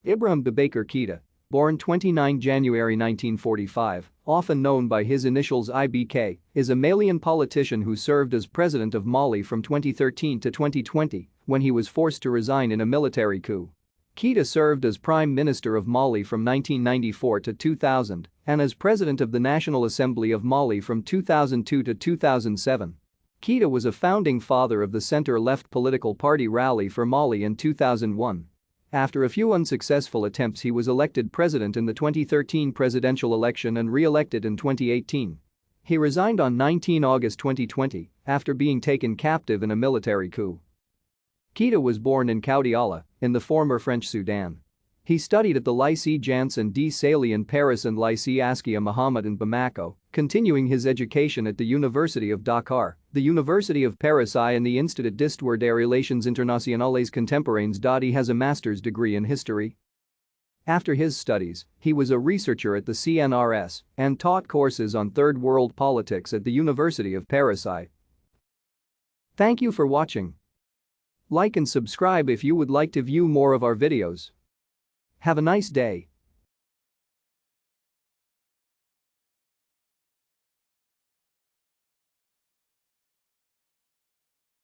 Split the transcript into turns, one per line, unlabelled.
Ibrahim Boubacar Keïta, born 29 January 1945, often known by his initials IBK, is a Malian politician who served as president of Mali from 2013 to 2020 when he was forced to resign in a military coup. Keïta served as Prime Minister of Mali from 1994 to 2000 and as President of the National Assembly of Mali from 2002 to 2007. Keïta was a founding father of the center-left political party Rally for Mali in 2001. After a few unsuccessful attempts, he was elected president in the 2013 presidential election and re-elected in 2018. He resigned on 19 August 2020 after being taken captive in a military coup. Keïta was born in Koudiala, in the former French Sudan. He studied at the Lycée Janson de Sailly in Paris and Lycée Askia Mohammed in Bamako, continuing his education at the University of Dakar, the University of Paris I and the Institut d'Histoire des Relations Internationales Contemporaines. He has a master's degree in history. After his studies, he was a researcher at the CNRS and taught courses on Third World politics at the University of Paris I. Thank you for watching. Like and subscribe if you would like to view more of our videos. Have a nice day.